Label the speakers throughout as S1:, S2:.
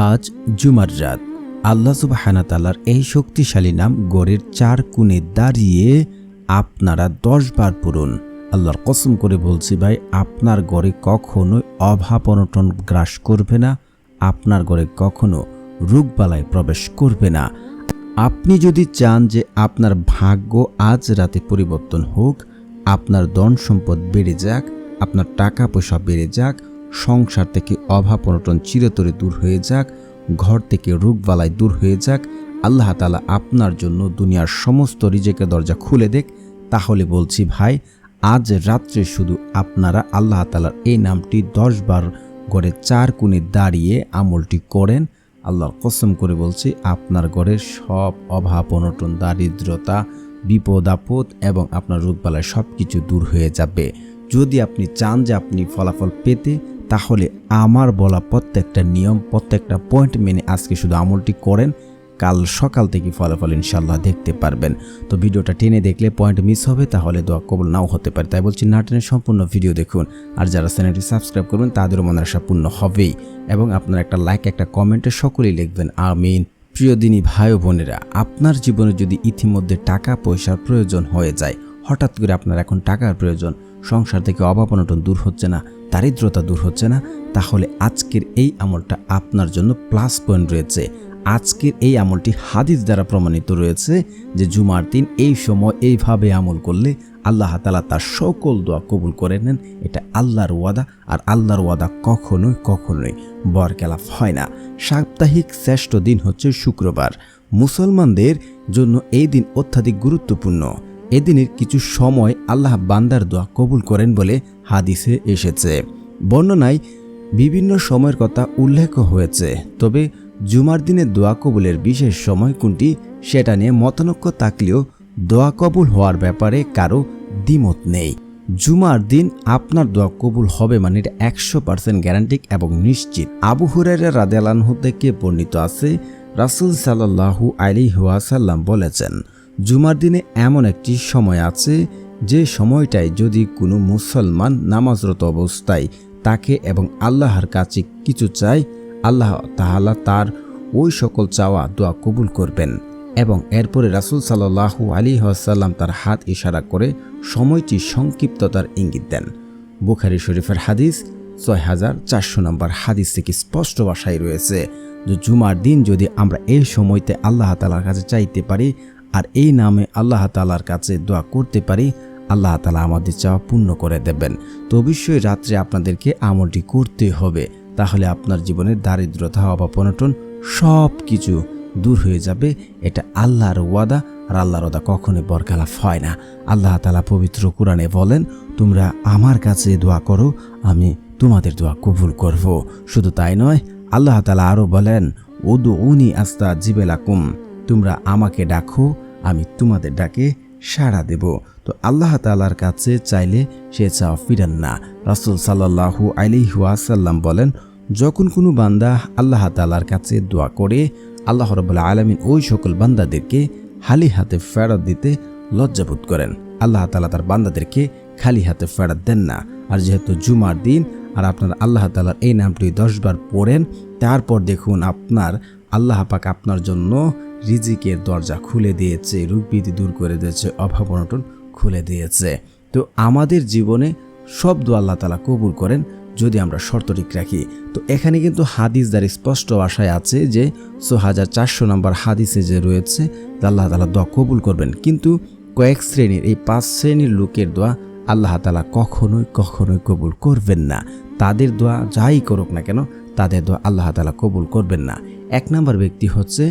S1: আজ জুমার রাত। আল্লাহ সুবহানাহু তাআলার এই শক্তিশালী নাম গড়ের 4 কোণে দাঁড়িয়ে আপনারা 10 বার পড়ুন। আল্লাহর কসম করে বলছি ভাই, আপনার ঘরে কখনোই অভাব অনটন গ্রাস করবে না, আপনার ঘরে কখনো রোগবালাই প্রবেশ করবে না। আপনি যদি চান যে আপনার ভাগ্য আজ রাতে পরিবর্তন হোক, আপনার ধন সম্পদ বেড়ে যাক, আপনার টাকা পয়সা বেড়ে যাক, সংসার থেকে অভাব অনটন চিরতরে দূর হয়ে যাক, ঘর থেকে রোগবালাই দূর হয়ে যাক, আল্লাহ তাআলা আপনার জন্য দুনিয়ার সমস্ত রিজিকের দরজা খুলে দেখ, তাহলে বলছি ভাই, আজ রাত্রে শুধু আপনারা আল্লাহ তাআলার এই নামটি 10 বার ঘরে 4 কোণে দাঁড়িয়ে আমলটি করেন। আল্লাহর কসম করে বলছি, আপনার ঘরের সব অভাব অনটন, দারিদ্রতা, বিপদ আপদ এবং আপনার রোগবালাই সব কিছু দূর হয়ে যাবে। যদি আপনি চান যে আপনি ফলাফল পেতে, তাহলে আমার বলা প্রত্যেকটা নিয়ম, প্রত্যেকটা পয়েন্ট মেনে আজকে শুধু আমলটি করেন, কাল সকাল থেকে ফলাফল ইনশাল্লাহ দেখতে পারবেন। তো ভিডিওটা টেনে দেখলে পয়েন্ট মিস হবে, তাহলে দোয়া কবুল নাও হতে পারে। তাই বলছি, না টেনে সম্পূর্ণ ভিডিও দেখুন। আর যারা চ্যানেলটি সাবস্ক্রাইব করবেন তাদেরও মনের আশা পূর্ণ হবেই। এবং আপনার একটা লাইক, একটা কমেন্টে সকলেই লিখবেন আমিন। প্রিয় দিনী ভাই ও বোনেরা, আপনার জীবনে যদি ইতিমধ্যে টাকা পয়সার প্রয়োজন হয়ে যায়, হঠাৎ করে আপনার এখন টাকার প্রয়োজন, সংসার থেকে অভাব অনটন দূর হচ্ছে না, দারিদ্রতা দূর হচ্ছে না, তাহলে আজকের এই আমলটা আপনার জন্য প্লাস পয়েন্ট রয়েছে। আজকের এই আমলটি হাদিস দ্বারা প্রমাণিত রয়েছে যে জুমার দিন এই সময় এইভাবে আমল করলে আল্লাহ তাআলা তার সকল দোয়া কবুল করে নেন। এটা আল্লাহর ওয়াদা, আর আল্লাহর ওয়াদা কখনোই বরখেলাফ হয় না। সাপ্তাহিক শ্রেষ্ঠ দিন হচ্ছে শুক্রবার। মুসলমানদের জন্য এই দিন অত্যাধিক গুরুত্বপূর্ণ। এদিনের কিছু সময় আল্লাহ বান্দার দোয়া কবুল করেন বলে হাদিসে এসেছে। বর্ণনায় বিভিন্ন সময়ের কথা উল্লেখ হয়েছে, তবে জুমার দিনে দোয়া কবুলের বিশেষ সময় কোনটি সেটা নিয়ে মতানৈক্য থাকলেও দোয়া কবুল হওয়ার ব্যাপারে কারো দ্বিমত নেই। জুমার দিন আপনার দোয়া কবুল হবে মানে এটা 100% গ্যারান্টি এবং নিশ্চিত। আবু হুরায়রা রাদিয়াল্লাহু আনহু থেকে বর্ণিত আছে, রাসূল সাল্লাল্লাহু আলাইহি ওয়াসাল্লাম বলেছেন, জুমার দিনে এমন একটি সময় আছে যে সময়টায় যদি কোনো মুসলমান নামাজরত অবস্থায় তাকে এবং আল্লাহর কাছে কিছু চায়, আল্লাহ তাআলা তার ওই সকল চাওয়া দোয়া কবুল করবেন। এবং এরপরে রাসূল সাল্লাল্লাহু আলাইহি ওয়াসাল্লাম তার হাত ইশারা করে সময়টি সংক্ষিপ্ততার ইঙ্গিত দেন। বুখারী শরীফের হাদিস 6400 নম্বর হাদিস থেকে স্পষ্ট ভাষায় রয়েছে যে জুমার দিন যদি আমরা এই সময়তে আল্লাহ তাআলার কাছে চাইতে পারি আর এই নামে আল্লাহ তাআলার কাছে দোয়া করতে পারি, আল্লাহ তাআলা আমাদের চাওয়া পূর্ণ করে দেবেন। তো অবশ্যই রাত্রে আপনাদেরকে আমলটি করতে হবে, তাহলে আপনার জীবনের দারিদ্রতা, অভাব অনটন সব কিছু দূর হয়ে যাবে। এটা আল্লাহর ওয়াদা, আর আল্লাহর ওয়াদা কখনোই বরখেলাফ হয় না। আল্লাহ তাআলা পবিত্র কোরআনে বলেন, তোমরা আমার কাছে দোয়া করো, আমি তোমাদের দোয়া কবুল করব। শুধু তাই নয়, আল্লাহ তাআলা আরও বলেন, উদউনি আস্তাজিব লাকুম, তোমরা আমাকে ডাকো, আমি তোমাদের ডাকে সাড়া দেব। তো আল্লাহ তাআলার কাছে চাইলে সে চাওয়া ফিরান না। রাসূল সাল্লাল্লাহু আলাইহি ওয়াসাল্লাম বলেন, যখন কোনো বান্দা আল্লাহ তাআলার কাছে দোয়া করে, আল্লাহ রাব্বুল আলামিন ওই সকল বান্দাদেরকে খালি হাতে ফেরত দিতে লজ্জাবোধ করেন। আল্লাহ তাআলা তার বান্দাদেরকে খালি হাতে ফেরত দেন না। আর যেহেতু জুমার দিন আর আপনার আল্লাহ তাআলার এই নামটি 10 বার পড়েন, তারপর দেখুন আপনার আল্লাহ পাক আপনার জন্য রিজিকের দরজা খুলে দিয়েছে, রোগব্যাধি দূর করে দিয়েছে, অভাব অনটন খুলে দিয়েছে। তো আমাদের জীবনে সব দোয়া আল্লাহ তাআলা কবুল করেন যদি আমরা শর্ত ঠিক রাখি। তো এখানে কিন্তু হাদিস দ্বারা স্পষ্ট ভাষায় আছে যে 6400 নম্বর হাদিসে যে রয়েছে আল্লাহ তাআলা দোয়া কবুল করবেন, কিন্তু কয়েক শ্রেণীর, এই 5 শ্রেণীর লোকের দোয়া আল্লাহ তাআলা কখনোই কবুল করবেন না। তাদের দোয়া যাই করুক না কেন, তাদের দোয়া আল্লাহ তাআলা কবুল করবেন না। 1 নম্বর ব্যক্তি হচ্ছে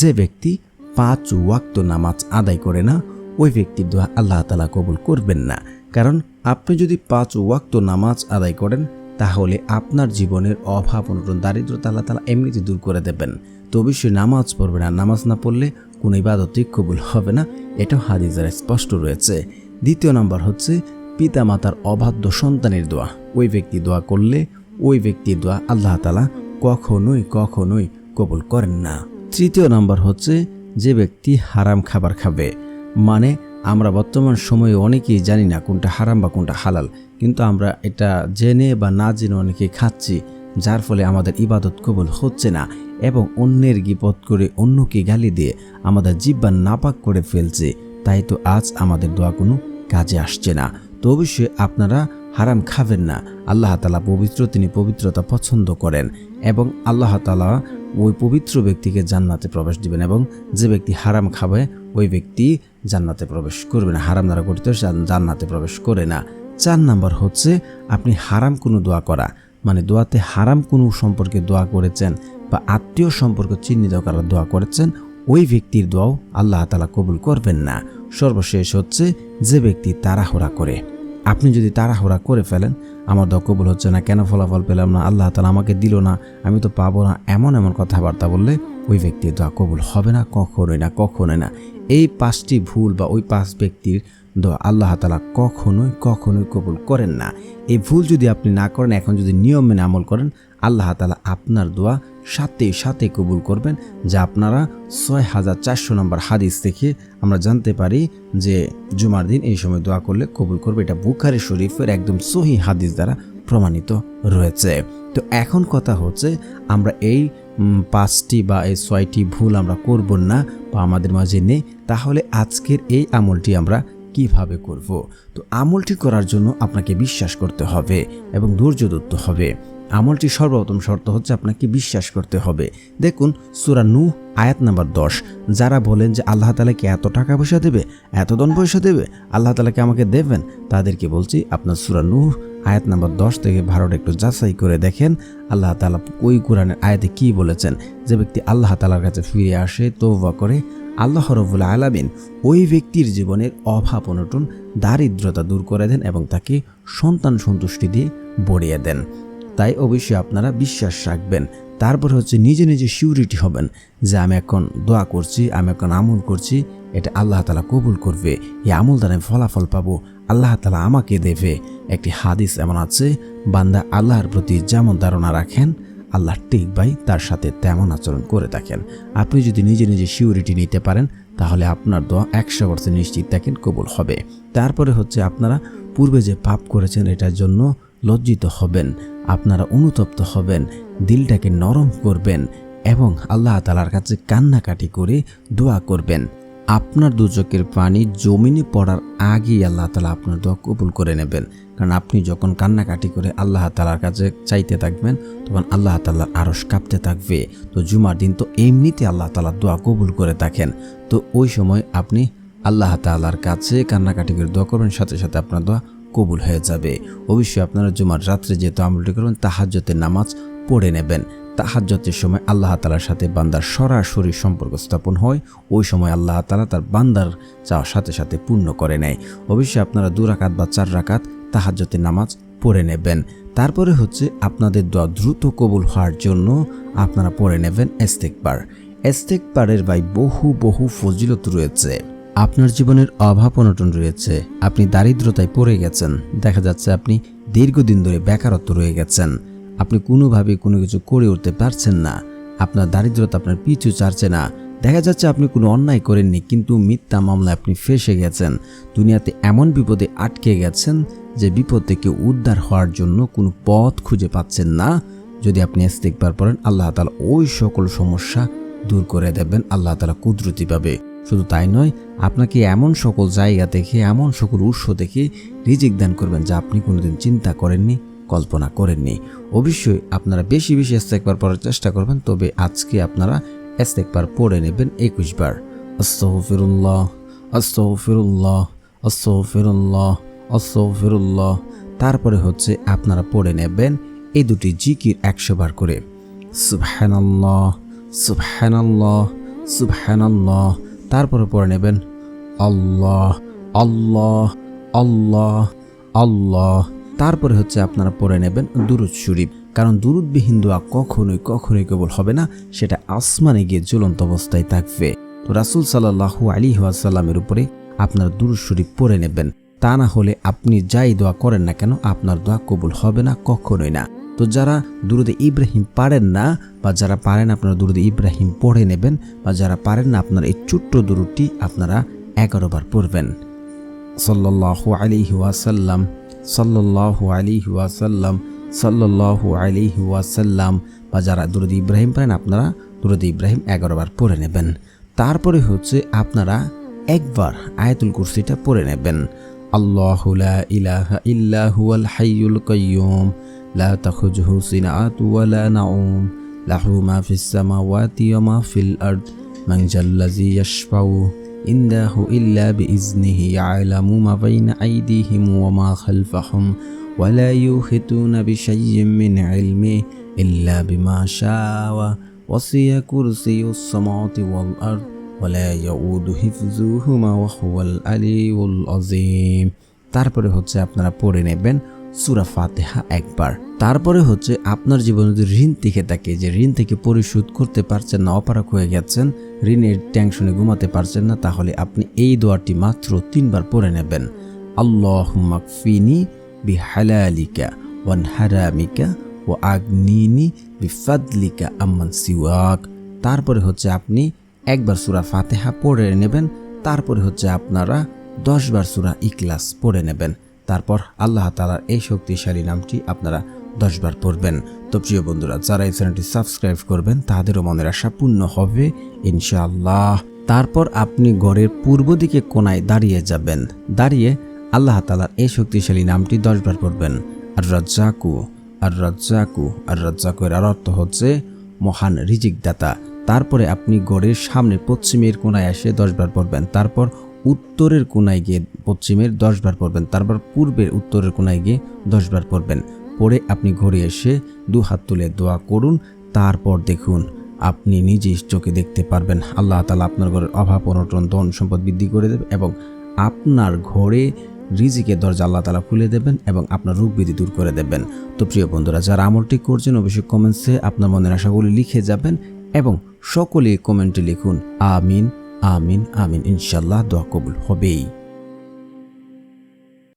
S1: যে ব্যক্তি 5 ওয়াক্ত নামাজ আদায় করে না, ওই ব্যক্তির দোয়া আল্লাহ তাআলা কবুল করবেন না। কারণ আপনি যদি 5 ওয়াক্ত নামাজ আদায় করেন, তাহলে আপনার জীবনের অভাব অনটন, দারিদ্রতা আল্লাহ তাআলা এমনিতে দূর করে দেবেন। তো অবশ্যই নামাজ পড়বেন, আর নামাজ না পড়লে কোনো ইবাদতই কবুল হবে না, এটাও হাদিস দ্বারা স্পষ্ট রয়েছে। 2 নম্বর হচ্ছে পিতা মাতার অবাধ্য সন্তানের দোয়া। ওই ব্যক্তি দোয়া করলে ওই ব্যক্তির দোয়া আল্লাহ তাআলা কখনোই কবুল করেন না। 3 নম্বর হচ্ছে যে ব্যক্তি হারাম খাবার খাবে। মানে আমরা বর্তমান সময়ে অনেকেই জানি না কোনটা হারাম বা কোনটা হালাল, কিন্তু আমরা এটা জেনে বা না জেনে অনেকে খাচ্ছি। যার ফলে আমাদের ইবাদত কবুল হচ্ছে না এবং অন্যের গীবত করে অন্যকে গালি দিয়ে আমাদের জিহ্বা নাপাক করে ফেলছে, তাই তো আজ আমাদের দোয়া কোনো কাজে আসছে না। তো অবশ্যই আপনারা হারাম খাবেন না। আল্লাহ তাআলা পবিত্র, তিনি পবিত্রতা পছন্দ করেন এবং আল্লাহ তাআলা ওই পবিত্র ব্যক্তিকে জান্নাতে প্রবেশ দিবেন এবং যে ব্যক্তি হারাম খাবে ওই ব্যক্তি জান্নাতে প্রবেশ করবে না, হারাম দ্বারা গঠিত জান্নাতে প্রবেশ করে না। 4 নাম্বার হচ্ছে আপনি হারাম কোনো দোয়া করা, মানে দোয়াতে হারাম কোনো সম্পর্কে দোয়া করেছেন বা আত্মীয় সম্পর্ক চিহ্নিত করার দোয়া করেছেন, ওই ব্যক্তির দোয়াও আল্লাহ তাআলা কবুল করবেন না। সর্বশেষ হচ্ছে যে ব্যক্তি তাড়াহুড়া করে, আপনি যদি তাড়াহুড়া করে ফেলেন, আমার দোয়া কবুল হচ্ছে না, কেন ফলাফল পেলাম না, আল্লাহ তাআলা আমাকে দিল না, আমি তো পাবো না, এমন কথাবার্তা বললে ওই ব্যক্তির দোয়া কবুল হবে না, কখনোই না। এই 5টি ভুল বা ওই 5 ব্যক্তির দোয়া আল্লাহ তাআলা কখনোই কবুল করেন না। এই ভুল যদি আপনি না করেন, এখন যদি নিয়ম মেনে আমল করেন, আল্লাহ তাআলা আপনার দোয়া সাথে কবুল করবেন। যা আপনারা 6400 নম্বর হাদিস থেকে আমরা জানতে পারি যে জুমার দিন এই সময় দোয়া করলে কবুল করবে। এটা বুখারী শরীফের একদম সহিহ হাদিস দ্বারা প্রমাণিত রয়েছে। তো এখন কথা হচ্ছে আমরা এই 5টি বা এই 6টি ভুল আমরা করব না বা আমাদের মাঝে নেই, তাহলে আজকের এই আমলটি আমরা কিভাবে করব? তো আমলটি করার জন্য আপনাকে বিশ্বাস করতে হবে এবং ধৈর্য ধরতে হবে। আমলটি সর্বপ্রথম শর্ত হচ্ছে আপনাকে বিশ্বাস করতে হবে। দেখুন সূরা নূহ আয়াত নাম্বার 10, যারা বলেন যে আল্লাহ তাআলা কি এত টাকা পয়সা দেবে, এত ধন পয়সা দেবে, আল্লাহ তাআলা কি আমাকে দেবেন, তাদেরকে বলছি আপনার সূরা নূহ আয়াত নাম্বার 10 থেকে 12 একটু যাচাই করে দেখেন আল্লাহ তাআলা ওই কোরআনের আয়াতে কি বলেছেন। যে ব্যক্তি আল্লাহ তাআলার কাছে ফিরে আসে, তওবা করে, আল্লাহ রাব্বুল আলামিন ওই ব্যক্তির জীবনের অভাব অনটন দারিদ্রতা দূর করে দেন এবং তাকে সন্তান সন্তুষ্টি দিয়ে ভরিয়ে দেন। তাই অবশ্যই আপনারা বিশ্বাস রাখবেন। তারপর হচ্ছে নিজে সিউরিটি হবেন যে আমি এখন দোয়া করছি, আমি এখন আমল করছি, এটা আল্লাহ তাআলা কবুল করবে, এই আমল দ্বারা আমি ফলাফল পাবো, আল্লাহ তাআলা আমাকে দেবে। একটি হাদিস এমন আছে, বান্দা আল্লাহর প্রতি যেমন ধারণা রাখেন আল্লাহ ঠিক ভাই তার সাথে তেমন আচরণ করে থাকেন। আপনি যদি নিজে সিউরিটি নিতে পারেন তাহলে আপনার দোয়া 100% নিশ্চিত থাকেন কবুল হবে। তারপরে হচ্ছে আপনারা পূর্বে যে পাপ করেছেন এটার জন্য লজ্জিত হবেন, আপনারা অনুতপ্ত হবেন, দিলটাকে নরম করবেন এবং আল্লাহ তাআলার কাছে কান্নাকাটি করে দোয়া করবেন। আপনার দু চোখের পানি জমিনে পড়ার আগেই আল্লাহ তাআলা আপনার দোয়া কবুল করে নেবেন। কারণ আপনি যখন কান্নাকাটি করে আল্লাহ তাআলার কাছে চাইতে থাকবেন তখন আল্লাহ তাআলার আরশ কাঁপতে থাকবে। তো জুমার দিন তো এমনিতে আল্লাহ তাআলার দোয়া কবুল করে থাকেন, তো ওই সময় আপনি আল্লাহ তাআলার কাছে কান্নাকাটি করে দোয়া করবেন, সাথে সাথে আপনার দোয়া কবুল হয়ে যাবে। অবশ্যই আপনারা জুমার রাত্রে যেহেতু আমলটি করবেন তাহাজ্জুদের নামাজ পড়ে নেবেন। তাহাজ্জুদের সময় আল্লাহ তাআলার সাথে বান্দার সরাসরি সম্পর্ক স্থাপন হয়, ওই সময় আল্লাহ তাআলা তার বান্দার চাওয়ার সাথে সাথে পূর্ণ করে নেয়। অবশ্যই আপনারা 2 রাকাত বা 4 রাকাত তাহাজ্জুদের নামাজ পড়ে নেবেন। তারপরে হচ্ছে আপনাদের দোয়া দ্রুত কবুল হওয়ার জন্য আপনারা পড়ে নেবেন ইস্তিগফার। ইস্তিগফারের ভাই বহু ফজিলত রয়েছে। আপনার জীবনের অভাব অনটন রয়েছে, আপনি দারিদ্রতায় পড়ে গেছেন, দেখা যাচ্ছে আপনি দীর্ঘদিন ধরে বেকারত্ব রয়ে গেছেন, আপনি কোনোভাবে কোনো কিছু করে উঠতে পারছেন না, আপনার দারিদ্রতা আপনার পিছু ছাড়ছে না, দেখা যাচ্ছে আপনি কোনো অন্যায় করেননি কিন্তু মিথ্যা মামলায় আপনি ফেঁসে গেছেন, দুনিয়াতে এমন বিপদে আটকে গেছেন যে বিপদ থেকে উদ্ধার হওয়ার জন্য কোনো পথ খুঁজে পাচ্ছেন না। যদি আপনি ইস্তিগফার পড়েন আল্লাহ তাআলা ওই সকল সমস্যা দূর করে দেবেন, আল্লাহ তাআলা কুদরতি পাবে। শুধু তাই নয়, আপনাকে এমন সকল জায়গা থেকে, এমন সকল উৎস থেকে রিজিক দান করবেন যা আপনি কোনোদিন চিন্তা করেননি, কল্পনা করেননি। অবশ্যই আপনারা বেশি ইস্তিগফার পড়ার চেষ্টা করবেন। তবে আজকে আপনারা ইস্তিগফার পড়ে নেবেন 21 বার। আস্তাগফিরুল্লাহ, আস্তাগফিরুল্লাহ, আস্তাগফিরুল্লাহ, আস্তাগফিরুল্লাহ। তারপরে হচ্ছে আপনারা পড়ে নেবেন এই দুটি জিকির 100 বার করে, সুবহানাল্লাহ, সুবহানাল্লাহ, সুবহানাল্লাহ। তারপরে পড়ে নেবেন আল্লাহ, আল্লাহ, আল্লাহ, আল্লাহ। তারপরে হচ্ছে আপনারা পড়ে নেবেন দুরূদ শরীফ, কারণ দুরূদবিহীন দোয়া কখনোই কবুল হবে না, সেটা আসমানে গিয়ে ঝুলন্ত অবস্থায় থাকবে। তো রাসূল সাল্লাল্লাহু আলাইহি ওয়াসাল্লামের উপরে আপনারা দুরূদ শরীফ পড়ে নেবেন, তা না হলে আপনি যাই দোয়া করেন না কেন আপনার দোয়া কবুল হবে না, কখনোই না। তো যারা দুরূদে ইব্রাহিম পারেন না বা যারা পারেন আপনারা দুরূদে ইব্রাহিম পড়ে নেবেন, বা যারা পারেন না আপনারা এই ছোট্ট দুরূদটি আপনারা 11 বার পড়বেন। সাল্লাল্লাহু আলাইহি ওয়াসাল্লাম, সাল্লাল্লাহু আলাইহি ওয়াসাল্লাম, সাল্লাল্লাহু আলাইহি ওয়াসাল্লাম, বা যারা দুরূদ ইব্রাহিম পড়েন আপনারা দুরূদ ইব্রাহিম 11 বার পড়ে নেবেন। তারপরে হচ্ছে আপনারা একবার আয়াতুল কুরসিটা পড়ে নেবেন। আল্লাহু লা ইলাহা ইল্লা হুয়াল হাইয়ুল কাইয়্যুম লা তাখুযুহু সিনআতু ওয়া লা নাউম লাহু মা ফিস সামাওয়াতি ওয়া মা ফিল আরদ মান জাল্লাযী ইয়াশফাউ ইনদাহু ইল্লা বিইজনিহি ইয়ালামু মা বাইনা আইদিহিম ওয়া মা খালফাহুম ওয়া লা ইউহিতুনা বিশাইয়্যিন মিন ইলমিহি ইল্লা বিমা শাআ ওয়াসিয়া কুরসিয়ুস সামাওয়াতি ওয়াল আরদ ওয়ালা ইয়াউদু হিফযুহুমা ওয়া হুয়াল আলিয়্যুল আযীম। তারপরে হচ্ছে আপনারা পড়ে নেবেন সূরা ফাতিহা একবার। তারপরে হচ্ছে আপনার জীবনে যদি ঋণ থেকে থাকে, যে ঋণ থেকে পরিশোধ করতে পারছেন না, অপারগ হয়ে গেছেন, ঋণের টেনশনে ঘুমাতে পারছেন না, তাহলে আপনি এই দোয়াটি মাত্র 3 বার পড়ে নেবেন। আল্লাহুম্মা কফিনি বিহালালিকা ওয়ান হারামিকা ওয়া আগনিনি বিফাদলিকা আম্মান সিওয়াক। তারপরে হচ্ছে আপনি একবার সূরা ফাতিহা পড়ে নেবেন। তারপরে হচ্ছে আপনারা 10 বার সূরা ইখলাস পড়ে নেবেন। তারপর আল্লাহ তাআলার এই শক্তিশালী নামটি আপনারা 10 বার পড়বেন। তো প্রিয় বন্ধুরা, যারা এই চ্যানেলটি সাবস্ক্রাইব করবেন তাদেরও মনের আশা পূর্ণ হবে ইনশাআল্লাহ। তারপর আপনি ঘরের পূর্ব দিকে কোণায় দাঁড়িয়ে যাবেন। দাঁড়িয়ে আল্লাহ তাআলার এই শক্তিশালী নামটি 10 বার পড়বেন। আর রাজ্জাকু আর রাজ্জাকু আর রাজ্জাকু এর অর্থ হচ্ছে মহান রিজিক দাতা। তারপরে আপনি ঘরের সামনে পশ্চিমের কোণায় এসে 10 বার পড়বেন। তারপর উত্তরের কোণায় গিয়ে পশ্চিমের 10 বার পড়বেন। তারপর পূর্বের উত্তরের কোণায় গিয়ে 10 বার পড়বেন। পরে আপনি ঘরে এসে 2 হাত তুলে দোয়া করুন। তারপর দেখুন আপনি নিজেই চোখে দেখতে পারবেন আল্লাহ তাআলা আপনার ঘরের অভাব অনটন ধন সম্পদ বৃদ্ধি করে দেবে এবং আপনার ঘরে রিজিকের দরজা আল্লাহ তাআলা খুলে দেবেন এবং আপনার রোগ ব্যাধি দূর করে দেবেন। তো প্রিয় বন্ধুরা, যারা আমলটি করছেন অবশ্যই কমেন্টসে আপনার মনের আশাগুলি লিখে যাবেন এবং সকলে কমেন্টে লিখুন আমিন আমিন আমিন। ইনশাআল্লাহ দোয়া কবুল হবেই।